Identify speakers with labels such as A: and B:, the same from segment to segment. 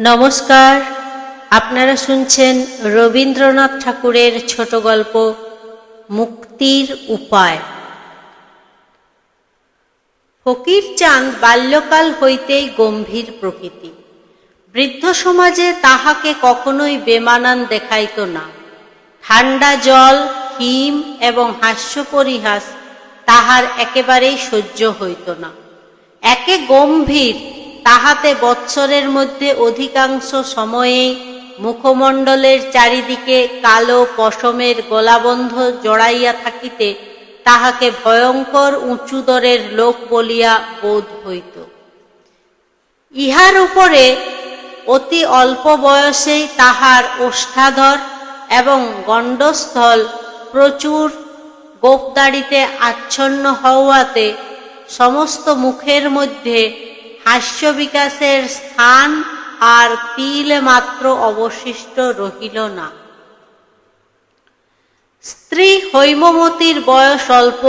A: নমস্কার, আপনারা শুনছেন রবীন্দ্রনাথ ঠাকুরের ছোট গল্প মুক্তির উপায়। ফকিরচাঁদ বাল্যকাল হইতেই গম্ভীর প্রকৃতি। বৃদ্ধ সমাজে তাহাকে কখনোই বেমানান দেখাইত না। ঠান্ডা জল, হিম এবং হাস্য পরিহাস তাহার একেবারেই সহ্য হইত না। একে গম্ভীর, তাহাতে বৎসরের মধ্যে অধিকাংশ সময়েই মুখমণ্ডলের চারিদিকে কালো পশমের গলাবন্ধ জড়াইয়া থাকিতে তাহাকে ভয়ঙ্কর উঁচুদরের লোক বলিয়া বোধ হইত। ইহার উপরে অতি অল্প বয়সেই তাহার ওষ্ঠাধর এবং গণ্ডস্থল প্রচুর গোঁফদাড়িতে আচ্ছন্ন হওয়াতে সমস্ত মুখের মধ্যে হাস্য বিকাশের স্থান আর তিলে মাত্র অবশিষ্ট রহিল না। স্ত্রী হৈমবতীর বয়স অল্প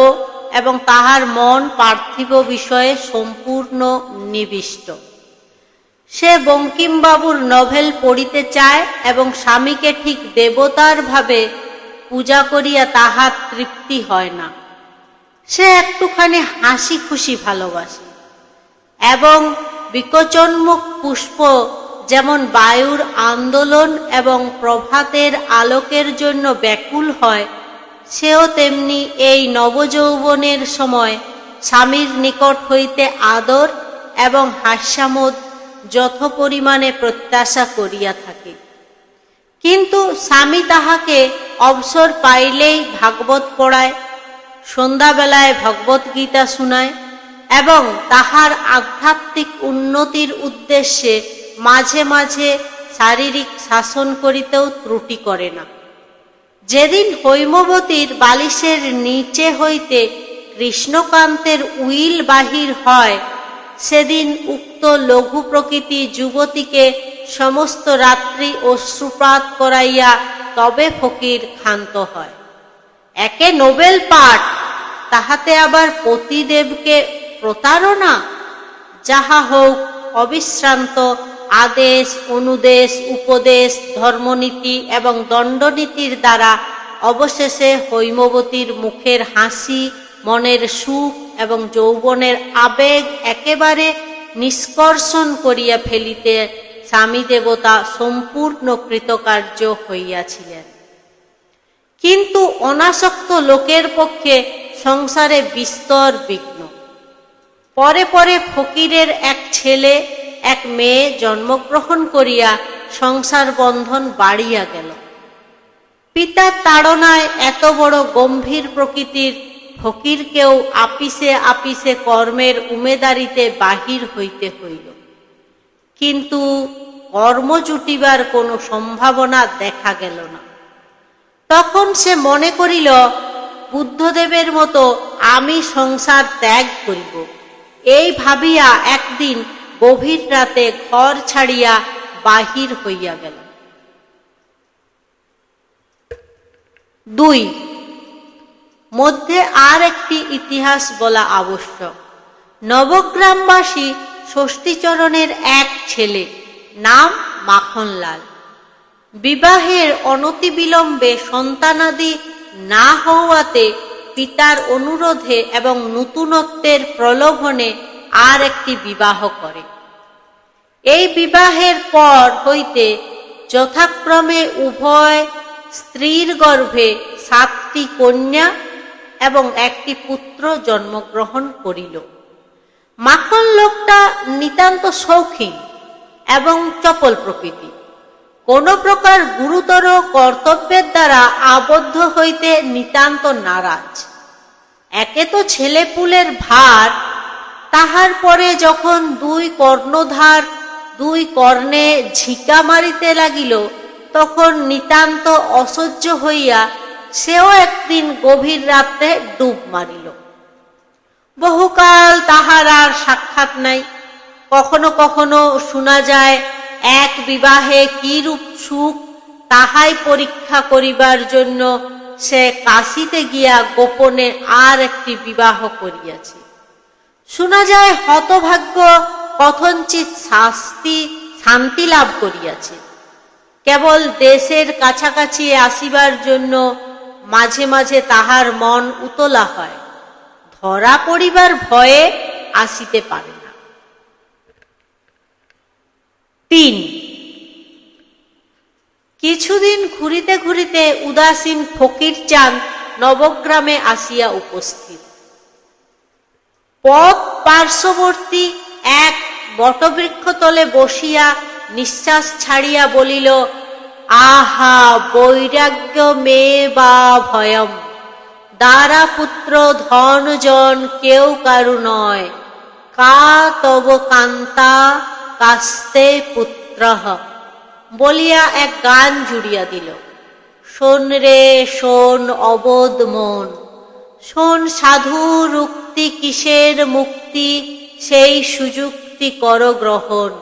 A: এবং তাহার মন পার্থিব বিষয়ে সম্পূর্ণ নিবিষ্ট। সে বঙ্কিমবাবুর নভেল পড়িতে চায় এবং স্বামীকে ঠিক দেবতার ভাবে পূজা করিয়া তাহার তৃপ্তি হয় না। সে একটুখানি হাসি খুশি ভালোবাসে এবং বিকচোন্মুখ পুষ্প যেমন বায়ুর আন্দোলন এবং প্রভাতের আলোকের জন্য ব্যাকুল হয়, সেও তেমনি এই নবযৌবনের সময় স্বামীর নিকট হইতে আদর এবং হাস্যামোদ যথপরিমাণে প্রত্যাশা করিয়া থাকে। কিন্তু স্বামী তাহাকে অবসর পাইলেই ভাগবত পড়ায়, সন্ধ্যাবেলায় ভগবত গীতা শুনায় এবং তাহার আধ্যাত্মিক উন্নতির উদ্দেশ্যে মাঝে মাঝে শারীরিক শাসন করিতেও ত্রুটি করে না। যেদিন হৈমবতীর বালিশের নিচে হইতে কৃষ্ণকান্তের উইল বাহির হয়, সেদিন উক্ত লঘু প্রকৃতি যুবতীকে সমস্ত রাত্রি অশ্রুপাত করাইয়া তবে ফকির ক্ষান্ত হয়। একে নোবেল পাঠ, তাহাতে আবার পতিদেবকে প্রতারণা। যাহা হোক, অবিশ্রান্ত আদেশ, অনুদেশ, উপদেশ, ধর্মনীতি এবং দণ্ডনীতির দ্বারা অবশেষে হৈমবতীর মুখের হাসি, মনের সুখ এবং যৌবনের আবেগ একেবারে নিষ্কর্ষণ করিয়া ফেলিতে স্বামী দেবতা সম্পূর্ণ কৃতকার্য হইয়াছিলেন। কিন্তু অনাসক্ত লোকের পক্ষে সংসারে বিস্তর বিঘ্ন। পরে পরে ফকিরের এক ছেলে এক মেয়ে জন্মগ্রহণ করিয়া সংসার বন্ধন বাড়িয়া গেল। পিতার তাড়নায় এত বড় গম্ভীর প্রকৃতির ফকিরকেও আপিসে আপিসে কর্মের উমেদারিতে বাহির হইতে হইল। কিন্তু কর্ম জুটিবার কোনো সম্ভাবনা দেখা গেল না। তখন সে মনে করিল, বুদ্ধদেবের মতো আমি সংসার ত্যাগ করিব। এই ভাবিয়া একদিন গভীর রাতে ঘর ছাড়িয়া বাহির হইয়া গেল। 2. মধ্যে আর একটি ইতিহাস বলা আবশ্যক। নবগ্রামবাসী ষষ্ঠীচরণের এক ছেলে, নাম মাখনলাল। বিবাহের অনতিবিলম্বে সন্তানাদি না হওয়াতে পিতার অনুরোধে এবং নূতনত্বের প্রলোভনে আর একটি বিবাহ করে। এই বিবাহের পর হইতে যথাক্রমে উভয় স্ত্রীর গর্ভে 7টি কন্যা এবং একটি পুত্র জন্মগ্রহণ করিল। মাখন লোকটা নিতান্ত শৌখিন এবং চপল প্রকৃতি। কোন প্রকার গুরুতর কর্তব্যের দ্বারা আবদ্ধ হইতে নিতান্ত নারাজ। একে তো ছেলেপুলের ভার, তাহার পরে যখন 2 কর্ণধার 2 কর্ণে ঝিকা মারিতে লাগিল, তখন নিতান্ত অসহ্য হইয়া সেও একদিন গভীর রাত্রে ডুব মারিল। বহুকাল তাহার আর সাক্ষাৎ নাই। কখনো কখনো শোনা যায়, এক বিবাহে কিরূপ সুখ তাহাই পরীক্ষা করিবার জন্য সে কাশীতে গিয়া গোপনে আর একটি বিবাহ করিয়াছে। শোনা যায় হতভাগ্য কথঞ্চিত শাস্তি শান্তি লাভ করিয়াছে। কেবল দেশের কাছাকাছি আসিবার জন্য মাঝে মাঝে তাহার মন উতলা হয়, ধরা পড়িবার ভয়ে আসিতে পারে না। ৩ কিছুদিন ঘুরিতে ঘুরিতে উদাসীন ফকিরচাঁদ নবগ্রামে আসিয়া উপস্থিত। পথ পার্শ্ববর্তী এক বটবৃক্ষতলে বসিয়া নিঃশ্বাস ছাড়িয়া বলিল, আহা বৈরাগ্য মে বা ভয়ম, দ্বারা পুত্র ধন জন কেউ কারু নয়, কা তব কান্তা কাস্তে পুত্রঃ বলিয়া এক গান জুড়িয়া দিল। শোন রে শোন অবোধ মন, শোন সাধুর উক্তি কিসের মুক্তি, সেই সুযুক্তি কর গ্রহণ,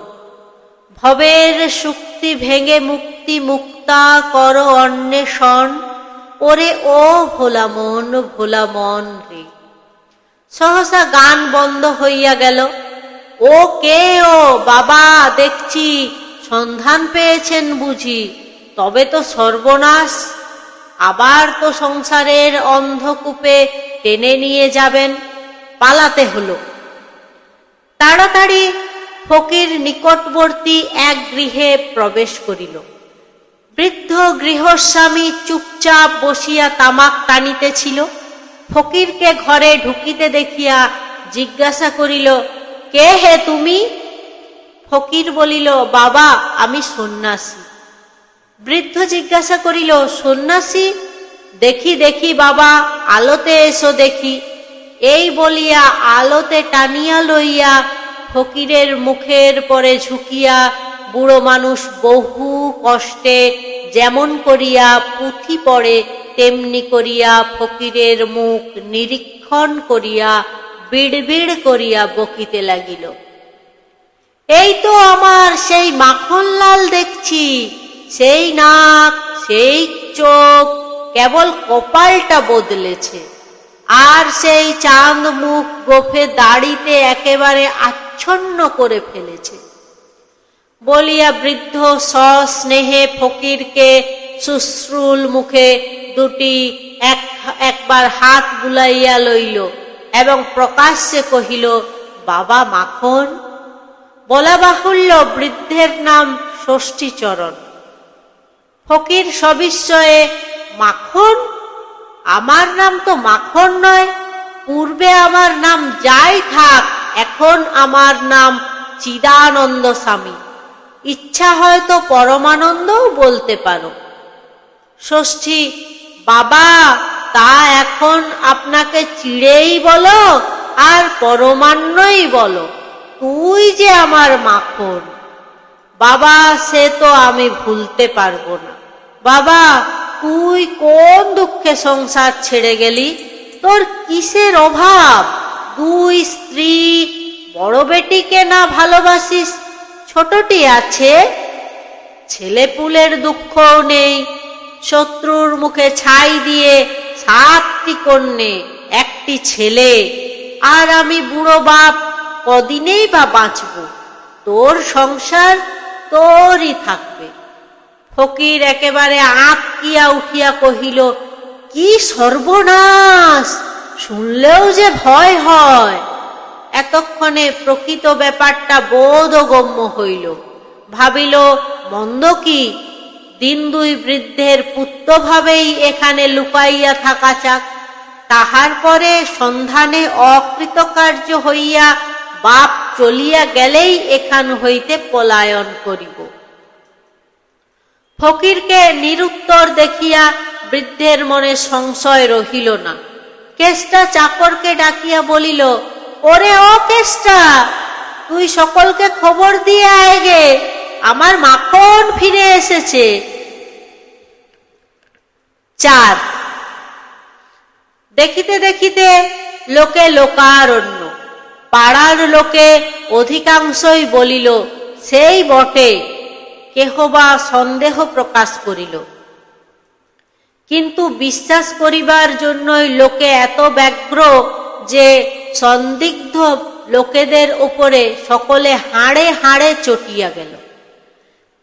A: ভবের সুক্তি ভেঙে মুক্তি মুক্তা কর অন্বেষণ, ওরে ও ভোলা মন রে। সহসা গান বন্ধ হইয়া গেল। ও কে ও বাবা, দেখছি সন্ধান পেয়েছেন বুঝি, তবে তো সর্বনাশ, আবার তো সংসারের অন্ধকূপে টেনে নিয়ে যাবেন। পালাতে হলো। তাড়াতাড়ি ফকির নিকটবর্তী এক গৃহে প্রবেশ করিল। বৃদ্ধ গৃহস্বামী চুপচাপ বসিয়া তামাক টানিতেছিল। ফকিরকে ঘরে ঢুকিতে দেখিয়া জিজ্ঞাসা করিল, কে হে তুমি? ফকির বলিল, বাবা আমি সন্ন্যাসী। বৃদ্ধ জিজ্ঞাসা করিল, সন্ন্যাসী? দেখি দেখি বাবা, আলোতে এসো দেখি। এই বলিয়া আলোতে টানিয়া লইয়া ফকিরের মুখের পরে ঝুঁকিয়া বুড়ো মানুষ বহু কষ্টে যেমন করিয়া পুঁথি পড়ে তেমনি করিয়া ফকিরের মুখ নিরীক্ষণ করিয়া বিড়বিড় করিয়া বকিতে লাগিল। এই তো আমার সেই মাখনলাল দেখছি, সেই নাক, সেই চোখ, কেবল কপালটা বদলেছে, আর সেই চাঁদ মুখ গোফে দাড়িতে একেবারে আচ্ছন্ন করে ফেলেছে। বলিয়া বৃদ্ধ সস্নেহে ফকিরকে শুশ্রূল মুখে দুটি একবার হাত বুলাইয়া লইল এবং প্রকাশ্যে কহিল, বাবা মাখন। বলা বাহুল্য বৃদ্ধের নাম ষষ্ঠীচরণ। ফকির সবিস্ময়ে, মাখন? আমার নাম তো মাখন নয়, পূর্বে আমার নাম যাই থাক, এখন আমার নাম চিদানন্দ স্বামী, ইচ্ছা হয়তো পরমানন্দও বলতে পারো। ষষ্ঠী, বাবা তা এখন আপনাকে চিড়েই বলো আর পরমান্নই বলো, তুই যে আমার মাখন। বাবা সে তো আমি ভুলতে পারবো না। বাবা তুই কোন দুঃখে সংসার ছেড়ে গেলি? তোর কিসের অভাব? দুই স্ত্রী, বড় বেটিকে না ভালোবাসিস? ছোটটি আছে, ছেলেপুলের দুঃখও নেই। শত্রুর মুখে ছাই দিয়ে 7টি কন্যে, 1টি ছেলে, আর আমি বুড়ো বাপ, কদিনেই বা বাঁচব? তোর সংসার তোরই থাকবে। ফকির একেবারে আঁতকিয়া উঠিয়া কহিল, কি সর্বনাশ, শুনলেও যে ভয় হয়। এতক্ষণে প্রকৃত ব্যাপারটা বোধগম্য হইল। ভাবিল, মন্দ কি, দিন দুই বৃদ্ধের পুত্রভাবেই এখানে লুকাইয়া থাকা চাক, তাহার পরে সন্ধানে অকৃতকার্য হইয়া বাপ চলিয়া গেলেই এখান হইতে পলায়ন করিব। ফকিরকে নিরুত্তর দেখিয়া বৃদ্ধের মনে সংশয় রহিল না। কেষ্টা চাকরকে ডাকিয়া বলিল, ওরে ও কেষ্টা, তুই সকলকে খবর দিয়ে আয় গে, আমার মাখন ফিরে এসেছে। 4 দেখিতে দেখিতে লোকে লোকারণ্য। পাড়ার লোকে অধিকাংশই বলিল, সেই বটে। কেহ বা সন্দেহ প্রকাশ করিল, কিন্তু বিশ্বাস করিবার জন্যই লোকে এত ব্যগ্র যে সন্দিগ্ধ লোকেদের উপরে সকলে হাড়ে হাড়ে চটিয়া গেল।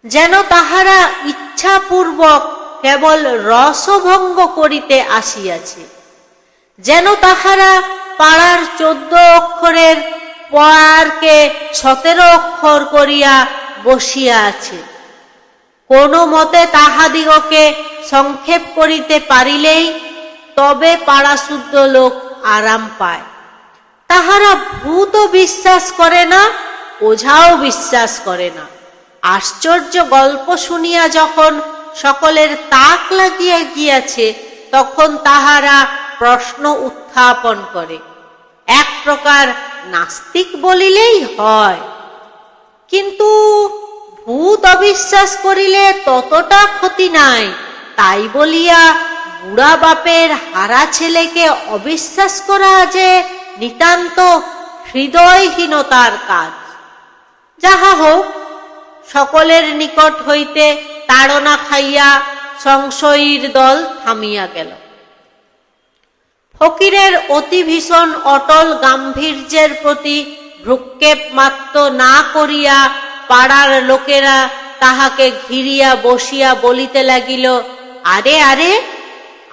A: যেন তাহারা ইচ্ছাপূর্বক কেবল রসভঙ্গ করিতে আসিয়াছে, যেন তাহারা পাড়ার 14 অক্ষরের পয়ারকে 17 অক্ষর করিয়া বসিয়া আছে। কোনো মতে তাহাদিগকে সংক্ষেপ করিতে পারিলেই তবে পাড়াশুদ্ধ লোক আরাম পায়। তাহারা ভূতও বিশ্বাস করে না, ওঝাও বিশ্বাস করে না। আশ্চর্য গল্প শুনিয়া যখন সকলের তাক লাগিয়া গিয়াছে, তখন তাহারা প্রশ্ন উত্থাপন করে। এক প্রকার নাস্তিক বলিলেই হয়। কিন্তু ভূত অবিশ্বাস করিলে ততটা ক্ষতি নাই, তাই বলিয়া বুড়া বাপের হারা ছেলেকে অবিশ্বাস করা যে নিতান্ত হৃদয়হীনতার কাজ। যাহা হোক, সকলের নিকট হইতে তাড়না খাইয়া সংশয়ীর দল থামিয়া গেল। ফকিরের অতি ভীষণ অটল গাম্ভীর্যের প্রতি ভ্রুক্ষেপ মাত্র না করিয়া পাড়ার লোকেরা তাহাকে ঘিরিয়া বসিয়া বলিতে লাগিল, আরে আরে,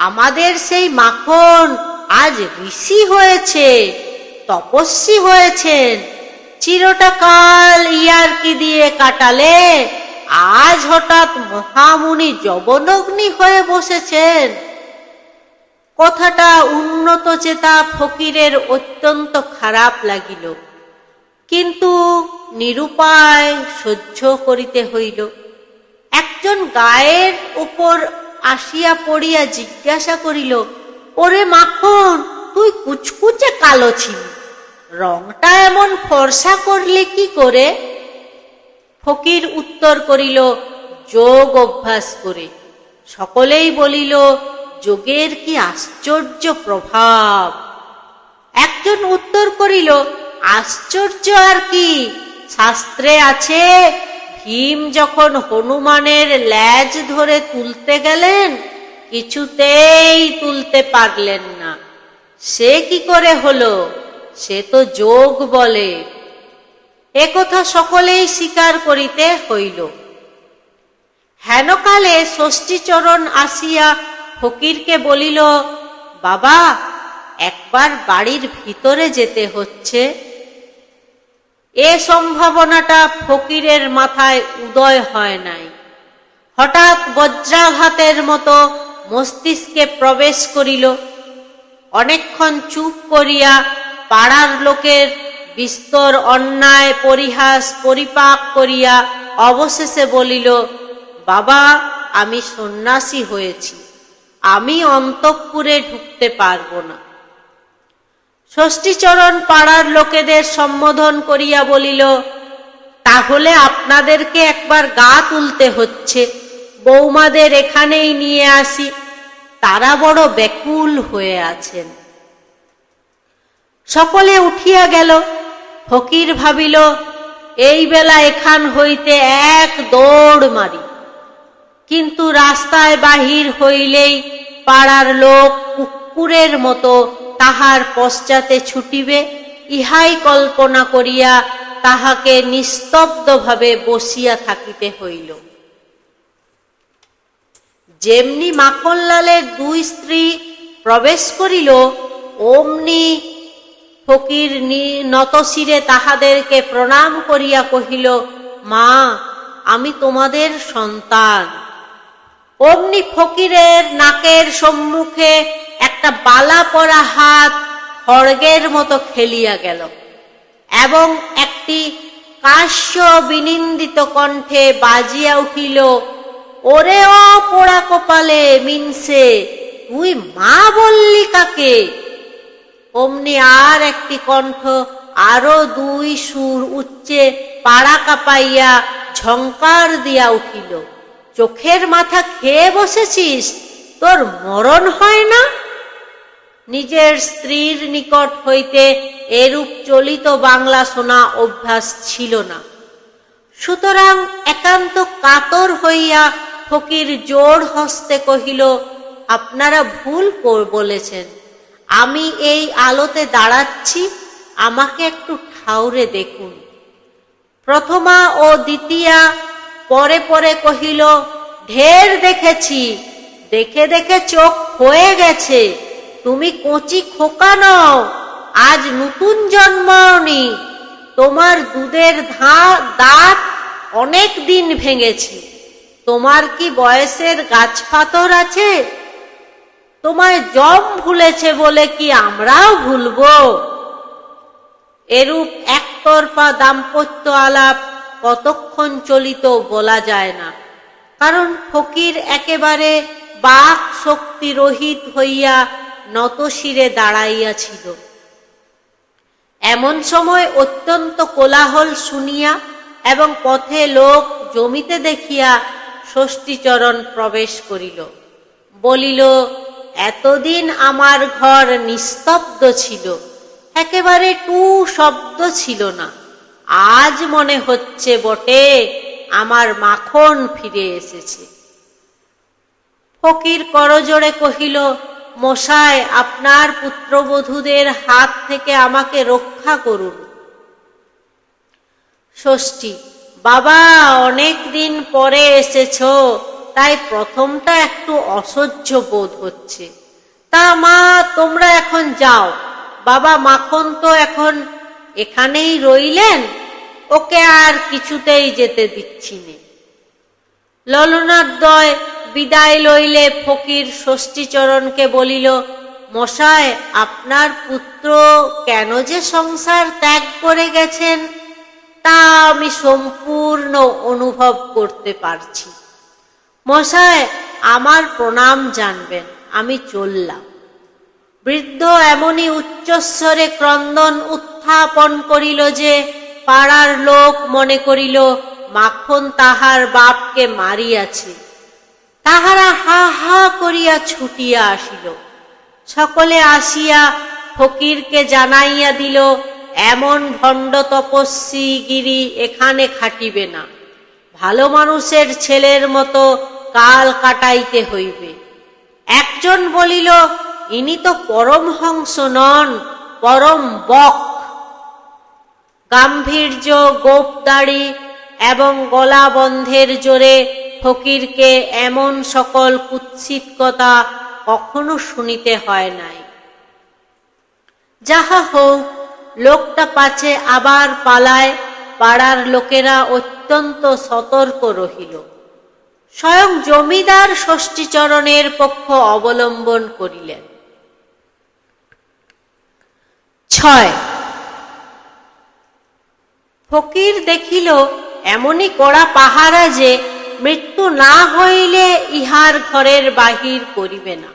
A: আমাদের সেই মাখন আজ ঋষি হয়েছে, তপস্বী হয়েছেন। চিরটা কাল ইয়ার্কি দিয়ে কাটালে, আজ হঠাৎ মহামুনি যবনগ্নি হয়ে বসেছেন। কথাটা উন্নত চেতা ফকিরের অত্যন্ত খারাপ লাগিল, কিন্তু নিরুপায় সহ্য করিতে হইল। একজন গায়ের উপর আসিয়া পড়িয়া জিজ্ঞাসা করিল, ওরে মাখন, তুই কুচকুচে কালো ছিলি, রংটা এমন ফর্সা করলে কি করে? ফকির উত্তর করিল, যোগ অভ্যাস করে। সকলেই বলিল, যোগের কি আশ্চর্য প্রভাব। একজন উত্তর করিল, আশ্চর্য আর কি, শাস্ত্রে আছে, ভীম যখন হনুমানের ল্যাজ ধরে তুলতে গেলেন, কিছুতেই তুলতে পারলেন না। সে কি করে হলো? সে তো যোগ বলে। একথা সকলেই স্বীকার করিতে হইল। হেনকালে ষষ্ঠীচরণ আসিয়া ফকিরকে বলিল, বাবা, একবার বাড়ির ভিতরে যেতে হচ্ছে। এ সম্ভাবনাটা ফকিরের মাথায় উদয় হয় নাই। হঠাৎ বজ্রাঘাতের মতো মস্তিষ্কে প্রবেশ করিল। অনেকক্ষণ চুপ করিয়া পাড়ার লোকের বিস্তর অন্যায় পরিহাস পরিপাক করিয়া অবশেষে বলিল, বাবা, আমি সন্ন্যাসী হয়েছি, আমি অন্তঃপুরে ঢুকতে পারব না। ষষ্ঠীচরণ পাড়ার লোকেদের সম্বোধন করিয়া বলিল, তাহলে আপনাদেরকে একবার গা তুলতে হচ্ছে, বৌমাদের এখানেই নিয়ে আসি, তারা বড় ব্যাকুল হয়ে আছেন। সকলে উঠিয়া গেল। ফকির ভাবিল, এই বেলা এখান হইতে এক দৌড় মারি। কিন্তু রাস্তায় বাহির হইলেই পাড়ার লোক কুকুরের মতো তাহার পশ্চাতে ছুটিবে, ইহাই কল্পনা করিয়া তাহাকে নিস্তব্ধভাবে বসিয়া থাকিতে হইল। যেমনি মাখনলালের 2 স্ত্রী প্রবেশ করিল, অমনি ফকির নতশিরে তাহাদেরকে প্রণাম করিয়া কহিল, মা, আমি তোমাদের সন্তান। অমনি ফকিরের নাকের সম্মুখে একটা বালা পরা হাত খড়গের মতো খেলিয়া গেল এবং একটি কাষ্য বিনিন্দিত কণ্ঠে বাজিয়া উঠিল, ওরে ও পোড়া কপালে মিনসে, তুই মা বললি কাকে? অমনি আর একটি কণ্ঠ আরো 2 সুর উচ্চে পাড়া কাঁপাইয়া ঝংকার দিয়া উঠিল, চোখের মাথা খেয়ে বসেছিস, তোর মরণ হয় না? নিজের স্ত্রীর নিকট হইতে এরূপ চলিত বাংলা শোনা অভ্যাস ছিল না। সুতরাং একান্ত কাতর হইয়া ফকির জোর হস্তে কহিল, আপনারা ভুল বলেছেন, আমি এই আলোতে দাঁড়াচ্ছি, আমাকে একটু ঠাউরে দেখুন। প্রথমা ও দ্বিতীয়া পরে পরে কহিল, ঢের দেখেছি, দেখে দেখে চোখ হয়ে গেছে। তুমি কচি খোকা নও, আজ নতুন জন্মাওনি। তোমার দুধের দাঁত অনেক দিন ভেঙেছে। তোমার কি বয়সের গাছপাতর আছে? তোমায় জম ভুলেছে বলে কি আমরাও ভুলব? এরূপ একতরফা দাম্পত্য আলাপ কতক্ষণ চলিত বলা যায় না, কারণ ফকির একেবারে বাক শক্তি রহিত হইয়া নতশিরে দাঁড়াইয়াছিল। এমন সময় অত্যন্ত কোলাহল শুনিয়া এবং পথে লোক জমিতে দেখিয়া ষষ্ঠীচরণ প্রবেশ করিল। বলিল, এতদিন আমার ঘর নিস্তব্ধ ছিল, একেবারে টু শব্দ ছিল না। আজ মনে হচ্ছে বটে আমার মাখন ফিরে এসেছে। ফকির করজোড়ে কহিল, মশায়, আপনার পুত্রবধূদের হাত থেকে আমাকে রক্ষা করুন। ষষ্ঠী, বাবা, অনেক দিন পরে এসেছ, তাই প্রথমটা একটু অসহ্য বোধ হচ্ছে। তা মা, তোমরা এখন যাও। বাবা মাখন তো এখন এখানেই রইলেন, ওকে আর কিছুতেই যেতে দিচ্ছি নে। ললনাদ্বয় বিদায় লইলে ফকির ষষ্ঠীচরণকে বলিল, মশায়, আপনার পুত্র কেন যে সংসার ত্যাগ করে গেছেন তা আমি সম্পূর্ণ অনুভব করতে পারছি। মশায়, আমার প্রণাম জানবেন, আমি চললাম। বৃদ্ধ এমনি উচ্চস্বরে ক্রন্দন উত্থাপন করিল যে পাড়ার লোক মনে করিল মাখন তাহার বাপকে মারিয়াছে। তাহারা হা হা করিয়া ছুটিয়া আসিল। সকলে আসিয়া ফকিরকে জানাইয়া দিল, এমন ভণ্ড তপস্বী গিরি এখানে খাটিবে না, ভালো মানুষের ছেলের মতো কাল কাটাইতে হইবে। একজন বলিল, ইনি তো পরমহংস নন, পরম বক। গাম্ভীর্য, গোপদাড়ি এবং গলা বন্ধের জোরে ফকিরকে এমন সকল কুৎসিত কথা কখনো শুনিতে হয় নাই। যাহা হোক, লোকটা পাছে আবার পালায়, পাড়ার লোকেরা অত্যন্ত সতর্ক রহিল। স্বয়ং জমিদার ষষ্ঠীচরণের পক্ষ অবলম্বন করিলেন। 6 ফকির দেখিল এমনি কড়া পাহারা যে মৃত্যু না হইলে ইহার ঘরের বাহির করিবে না।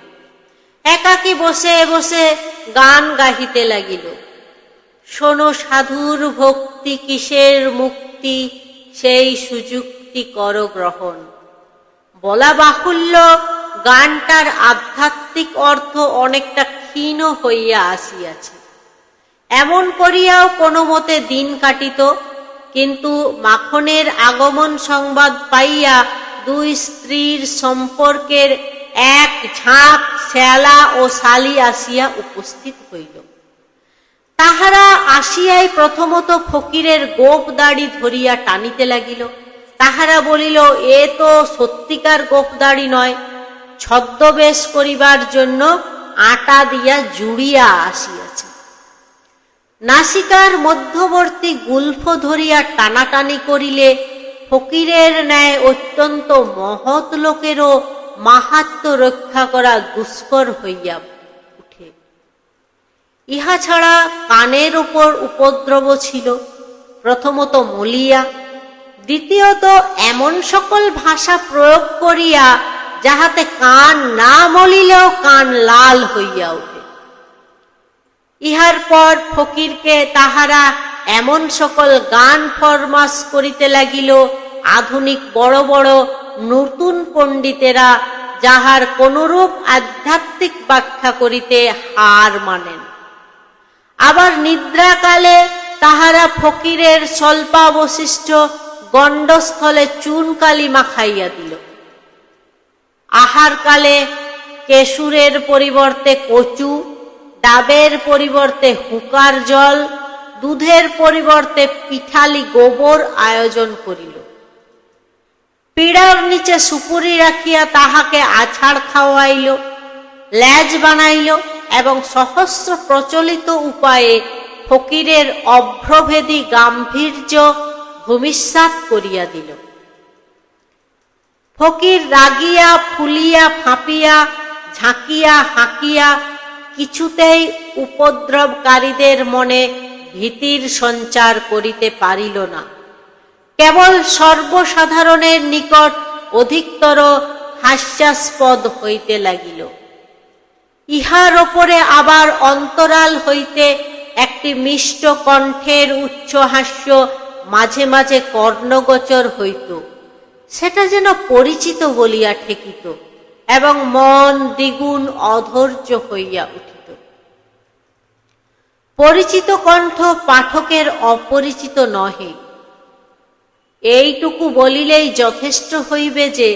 A: একাকী বসে বসে গান গাহিতে লাগিল, শোনো সাধুর ভক্তি কিসের মুক্তি, সেই সুযুক্তি কর গ্রহণ। বলা বাহুল্য, গানটার আধ্যাত্মিক অর্থ অনেকটা ক্ষীণ হইয়া আসিয়াছে। এমন করিয়াও কোনো মতে দিন কাটিত, কিন্তু মাখনের আগমন সংবাদ পাইয়া দুই স্ত্রীর সম্পর্কের এক ঝাঁক শ্যালা ও শালি আসিয়া উপস্থিত হইল। তাহারা আসিয়াই প্রথমত ফকিরের গোপ দাড়ি ধরিয়া টানিতে লাগিল। তাহারা বলিল, এ তো সত্যিকার গোপ দাড়ি নয়, ছদ্মবেশ করিবার জন্য আটা দিয়া জুড়িয়া আসিয়াছে। নাসিকার মধ্যবর্তী গুল্ফ ধরিয়া টানাটানি করিলে ফকিরের ন্যায় অত্যন্ত মহৎ লোকেরও মাহাত্ম্য রক্ষা করা দুষ্কর হইয়া উঠে। ইহা ছাড়া কানের উপর উপদ্রব ছিল, প্রথমত মলিয়া, দ্বিতীয়ত এমন সকল ভাষা প্রয়োগ করিয়া যাহাতে কান না মলিলেও কান লাল হইয়া ওঠে। ইহার পর ফকিরকে তাহারা এমন সকল গান ফরমাস করিতে লাগিল, আধুনিক বড় বড় নতুন পণ্ডিতেরা যাহার কোনরূপ আধ্যাত্মিক ব্যাখ্যা করিতে হার মানেন। আবার নিদ্রাকালে তাহারা ফকিরের স্বল্পাবশিষ্ট গণ্ডস্থলে চুনকালি মাখাইয়া দিল। আহার কালে কেশুরের পরিবর্তে কচু, ডাবের পরিবর্তে হুকার জল, দুধের পরিবর্তে পিঠালি গোবর আয়োজন করিল। নিচে সুপুরি রাখিয়া তাহাকে আছাড় খাওয়াইল, ল্যাজ বানাইল এবং সহস্র প্রচলিত উপায়ে ফকিরের অভ্রভেদী গাম্ভীর্য ভূমিসাৎ করিয়া দিল। ফকির রাগিয়া ফুলিয়া ফাঁপিয়া ঝাঁকিয়া হাঁকিয়া কিছুতেই উপদ্রবকারীদের মনে ভীতির সঞ্চার করিতে পারিল না, কেবল সর্বসাধারণের নিকট অধিকতর হাস্যাস্পদ হইতে লাগিল। ইহার ওপরে আবার অন্তরাল হইতে একটি মিষ্ট কণ্ঠের উচ্চহাস্য মাঝে মাঝে কর্ণগোচর হইত, সেটা যেন পরিচিত বলিয়া ঠেকিত এবং মন দ্বিগুণ অধৈর্য হইয়া উঠিত। পরিচিত কণ্ঠ পাঠকের অপরিচিত নহে, এইটুকু বলিলেই যথেষ্ট হইবে যে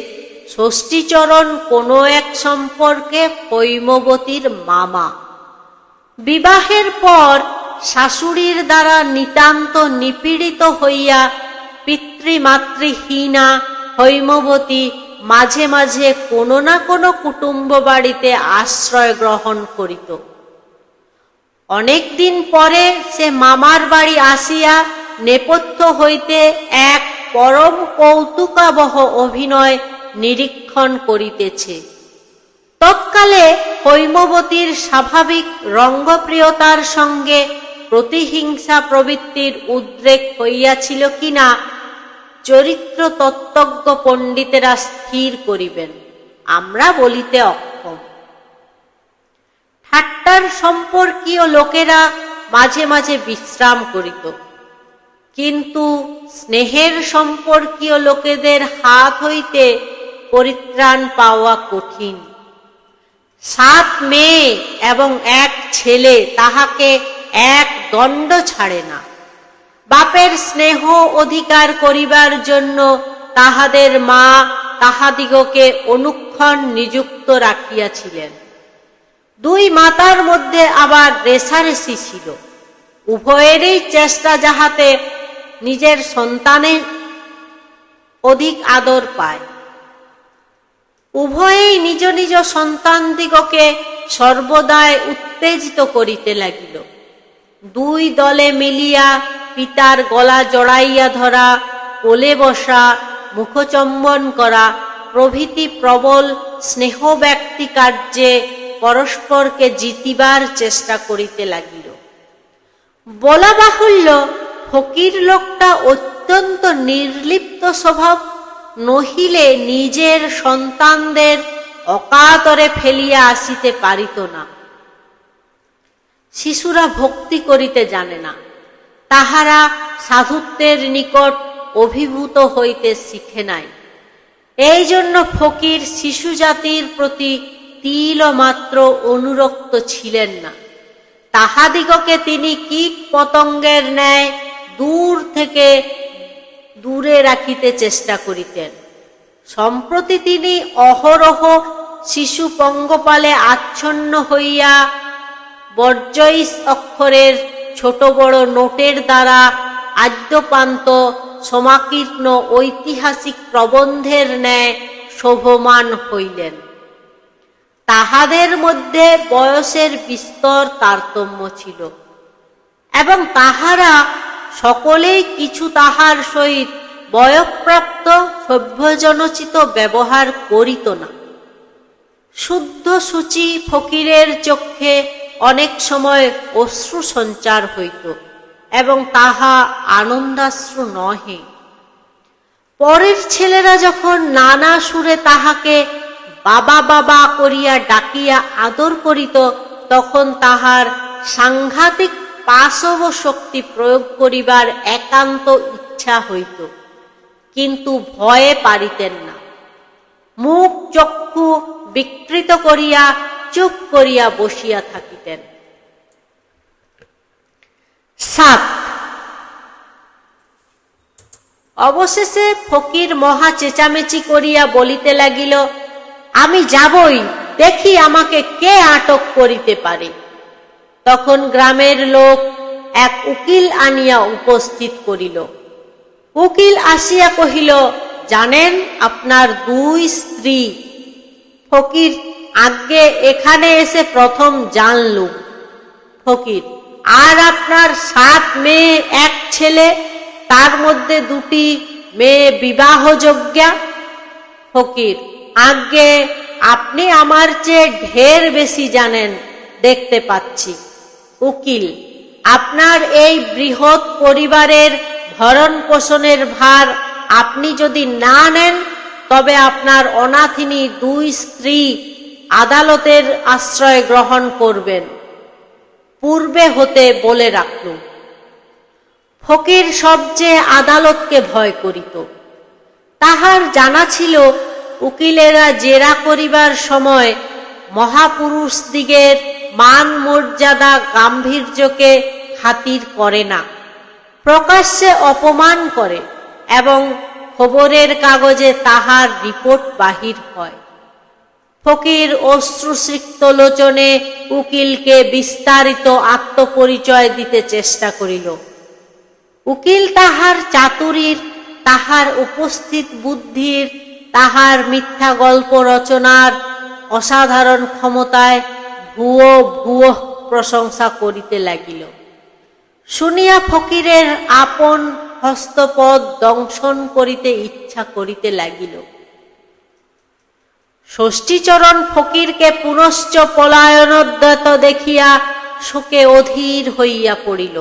A: ষষ্ঠীচরণ কোনো এক সম্পর্কে হৈমবতীর মামা। বিবাহের পর শাশুড়ির দ্বারা নিতান্ত নিপীড়িত হইয়া পিতৃমাতৃহীনা হৈমবতী মাঝে মাঝে কোনো না কোনো কুটুম্ব বাড়িতে আশ্রয় গ্রহণ করিত। অনেক দিন পরে সে মামার বাড়ি আসিয়া নেপথ্য হইতে এক পরম কৌতুকাবহ অভিনয় নিরীক্ষণ করিতেছে। তৎকালে হৈমবতীর স্বাভাবিক রঙ্গপ্রিয়তার সঙ্গে প্রতিহিংসা প্রবৃত্তির উদ্রেক হইয়াছিল কিনা চরিত্র তত্ত্বজ্ঞ পণ্ডিতেরা স্থির করিবেন, আমরা বলিতে অক্ষম। ঠাট্টার সম্পর্কীয় লোকেরা মাঝে মাঝে বিশ্রাম করিত, কিন্তু স্নেহের সম্পর্কীয় লোকেদের হাত হইতে পরিত্রাণ পাওয়া কঠিন। 7 মেয়ে এবং 1 ছেলে তাহাকে এক দণ্ড ছাড়ে না। বাপের স্নেহ অধিকার করিবার জন্য তাহাদের মা তাহাদিগকে অনুক্ষণ নিযুক্ত রাখিয়াছিলেন। 2 মাতার মধ্যে আবার রেষারেষি ছিল, উভয়েরই চেষ্টা যাহাতে নিজের সন্তানের অধিক আদর পায়। উভয়েই নিজ নিজ সন্তানদিগকে সর্বদাই উত্তেজিত করিতে লাগিল। 2 দলে মিলিয়া পিতার গলা জড়াইয়া ধরা, কোলে বসা, মুখচম্বন করা প্রভৃতি প্রবল স্নেহ ব্যক্তি কার্যে পরস্পরকে জিতিবার চেষ্টা করিতে লাগিল। বলা বাহুল্য, ফকির লোকটা অত্যন্ত নির্লিপ্ত স্বভাব, নহিলে নিজের সন্তানদের অকাতরে ফেলিয়া আসিতে পারিত না। শিশুরা ভক্তি করিতে জানে না, তাহারা সাধুত্বের নিকট অভিভূত হইতে শিখে নাই। এই জন্য ফকির শিশু জাতির প্রতি তিলমাত্র অনুরক্ত ছিলেন না। তাহাদিগকে তিনি কীট পতঙ্গের ন্যায় দূর থেকে দূরে রাখিতে চেষ্টা করিতেন। সম্প্রতি তিনি অহরহ শিশু পঙ্গপালে আচ্ছন্ন হইয়া বর্জয়িস অক্ষরের ছোট বড় নোটের দ্বারা আদ্যপান্ত সমাকীর্ণ ঐতিহাসিক প্রবন্ধের ন্যায় শোভমান হইলেন। তাহাদের মধ্যে বয়সের বিস্তর তারতম্য ছিল এবং তাহারা সকলেই কিছু তাহার সহিত বয়ঃপ্রাপ্ত সভ্যজনোচিত ব্যবহার করিত না। শুদ্ধ সূচি ফকিরের চক্ষে অনেক সময় অশ্রু সঞ্চার হইত এবং তাহা আনন্দাশ্রু নহে। পরের ছেলেরা যখন নানা সুরে তাহাকে বাবা বাবা করিয়া ডাকিয়া আদর করিত, তখন তাহার সাংঘাতিক পাশব শক্তি প্রয়োগ করিবার একান্ত ইচ্ছা হইত, কিন্তু ভয়ে পারিতেন না। মুখ চক্ষু বিকৃত করিয়া চুপ করিয়া বসিয়া থাকিতেন। 7 অবশেষে ফকির মহা চেঁচামেচি করিয়া বলিতে লাগিল, আমি যাবই, দেখি আমাকে কে আটক করিতে পারে। তখন গ্রামের লোক এক উকিল আনিয়া উপস্থিত করিল। উকিল আসিয়া কহিল, জানেন আপনার 2 স্ত্রী। ফকির: আজ্ঞে এখানে এসে প্রথম জানলুম। ফকির: আর আপনার 7 মেয়ে 1 ছেলে, তার মধ্যে 2টি মেয়ে বিবাহযোগ্যা। ফকির: আজ্ঞে আপনি আমার চেয়ে ঢের বেশি জানেন, দেখতে পাচ্ছি। উকিল: আপনার এই বৃহৎ পরিবারের ভরণ পোষণের ভার আপনি যদি না নেন, তবে আপনার অনাথিনী 2 স্ত্রী আদালতের আশ্রয় গ্রহণ করবেন, পূর্বে হতে বলে রাখলুম। ফকির সবচেয়ে আদালতকে ভয় করিত। তাহার জানা ছিল উকিলেরা জেরা করিবার সময় মহাপুরুষদিগের মান মর্যাদা গাম্ভীর্যকে খাতির করে না, প্রকাশ্যে অপমান করে এবং খবরের কাগজে তাহার রিপোর্ট বাহির হয়। ফকির অশ্রুসিক্ত লোচনে উকিলকে বিস্তারিত আত্মপরিচয় দিতে চেষ্টা করিল। উকিল তাহার চাতুরীর, তাহার উপস্থিত বুদ্ধির, তাহার মিথ্যা গল্প রচনার অসাধারণ ক্ষমতায় ভুয়ো ভুয়ো প্রশংসা করিতে লাগিল। শুনিয়া ফকিরের আপন হস্তপদ দংশন করিতে ইচ্ছা করিতে লাগিল। ষষ্ঠীচরণ ফকিরকে পুনশ্চ পলায়নোদ্যত দেখিয়া শোকে অধীর হইয়া পড়িল।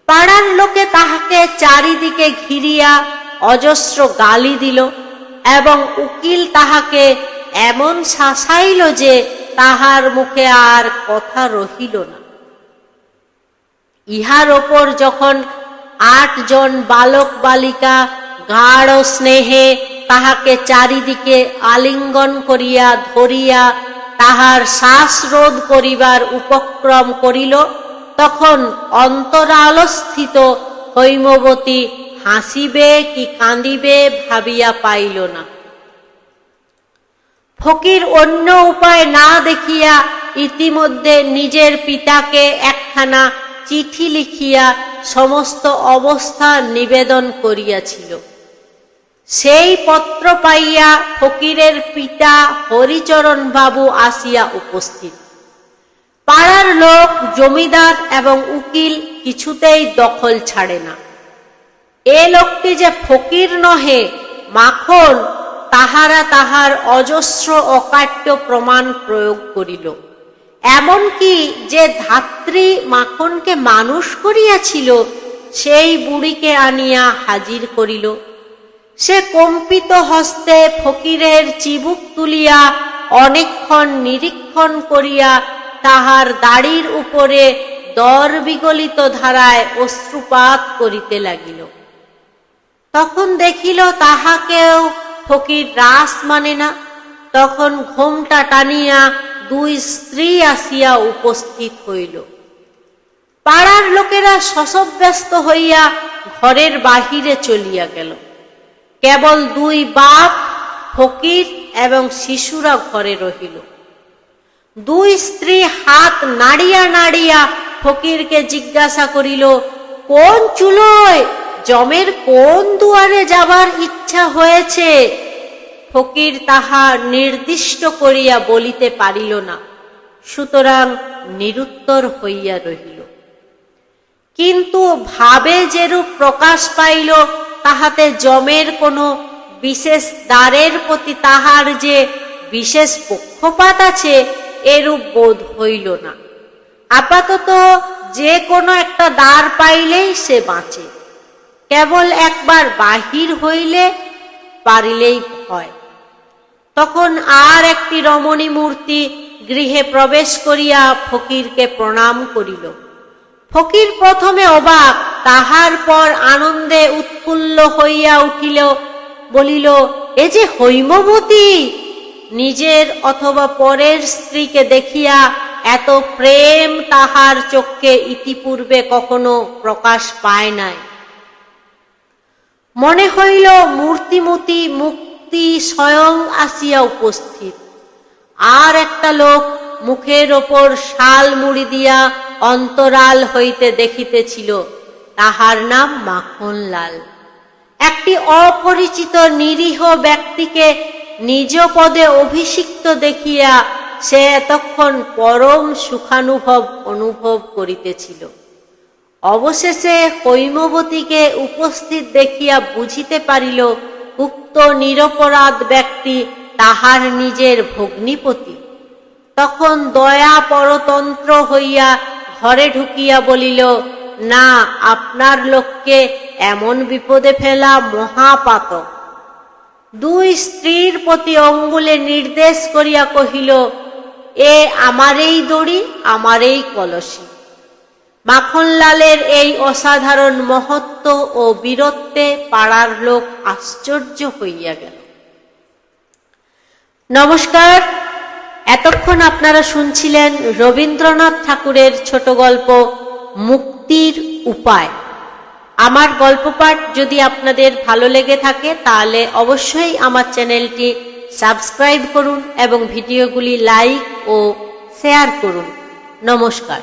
A: পাড়ার লোকে তাহাকে চারিদিকে ঘিরিয়া অজস্র গালি দিল এবং উকিল তাহাকে এমন শাসাইল যে তাহার মুখে আর কথা রহিল না। ইহার ওপর যখন 8 জন বালক বালিকা গাঢ় স্নেহে তাহাকে চারিদিকে আলিঙ্গন করিয়া ধরিয়া তাহার শ্বাসরোধ করিবার উপক্রম করিল, তখন অন্তরালস্থিত হৈমবতী হাসিবে কি কাঁদিবে ভাবিয়া পাইল না। ফকির অন্য উপায় না দেখিয়া ইতিমধ্যে নিজের পিতাকে একখানা চিঠি লিখিয়া সমস্ত অবস্থা নিবেদন করিয়াছিল। সেই পত্র পাইয়া ফকিরের পিতা হরিচরণ বাবু আসিয়া উপস্থিত। পাড়ার লোক, জমিদার এবং উকিল কিছুতেই দখল ছাড়ে না। এ লোকটি যে ফকির নহে, মাখন, তাহারা তাহার অজস্র অকাট্য প্রমাণ প্রয়োগ করিল। এমনকি যে ধাত্রী মাখনকে মানুষ করিয়াছিল, সেই বুড়িকে আনিয়া হাজির করিল। সে কম্পিত হস্তে ফকিরের চিবুক তুলিয়া অনেকক্ষণ নিরীক্ষণ করিয়া তাহার দাড়ির উপরে দর বিগলিত ধারায় অশ্রুপাত করিতে লাগিল। তখন দেখিল তাহাকেও ফকির রাস মানে না। তখন ঘোমটা টানিয়া 2 স্ত্রী আসিয়া উপস্থিত হইল। পাড়ার লোকেরা শশব্যস্ত হইয়া ঘরের বাহিরে চলিয়া গেল। কেবল 2 বাপ, ফকির এবং শিশুরা ঘরে রহিল। 2 স্ত্রী হাত নাড়িয়া নাড়িয়া ফকিরকে জিজ্ঞাসা করিল, কোন চুলোয়, জমের কোন দুয়ারে যাবার ইচ্ছা হয়েছে? ফকির তাহা নির্দিষ্ট করিয়া বলিতে পারিল না, সুতরাং নিরুত্তর হইয়া রহিল। কিন্তু ভাবে যেরূপ প্রকাশ পাইল, তাহাতে জমের কোনো বিশেষ দ্বারের প্রতি তাহার যে বিশেষ পক্ষপাত আছে, এরূপ বোধ হইল না। আপাতত যে কোনো একটা দ্বার পাইলেই সে বাঁচে, কেবল একবার বাহির হইলে পারিলেই হয়। তখন আর একটি রমণী মূর্তি গৃহে প্রবেশ করিয়া ফকিরকে প্রণাম করিল। ফকির প্রথমে অবাক, তাহার পর আনন্দে উৎফুল্ল হইয়া উঠিল, বলিল, এ যে হৈমবতী! নিজের অথবা পরের স্ত্রীকে দেখিয়া এত প্রেম তাহার চক্ষে ইতিপূর্বে কখনো প্রকাশ পায় নাই। মনে হইল মূর্তিমতী মুক্তি স্বয়ং আসিয়া উপস্থিত। আর একটা লোক মুখের ওপর শাল মুড়ি দিয়া অন্তরাল হইতে দেখিতেছিল, তাহার নাম মাখনলাল। একটি অপরিচিত নিরীহ ব্যক্তিকে নিজ পদে অভিষিক্ত দেখিয়া সে এতক্ষণ পরম সুখানুভব অনুভব করিতেছিল। অবশেষে হৈমবতীকে উপস্থিত দেখিয়া বুঝিতে পারিল উক্ত নিরপরাধ ব্যক্তি তাহার নিজের ভগ্নিপতি। তখন দয়া পরতন্ত্র হইয়া ঘরে ঢুকিয়া বলিল, না, আপনার লোককে এমন বিপদে ফেলা মহাপাতক। দুই স্ত্রীর প্রতি অঙ্গুলে নির্দেশ করিয়া কহিল, এ আমারই দড়ি, আমারই কলসি। মাখনলালের এই অসাধারণ মহত্ব ও বীরত্বে পাড়ার লোক আশ্চর্য হইয়া গেল। নমস্কার, এতক্ষণ আপনারা শুনছিলেন রবীন্দ্রনাথ ঠাকুরের ছোট গল্প মুক্তির উপায়। আমার গল্প পাঠ যদি আপনাদের ভালো লেগে থাকে তাহলে অবশ্যই আমার চ্যানেলটি সাবস্ক্রাইব করুন এবং ভিডিওগুলি লাইক ও শেয়ার করুন। নমস্কার।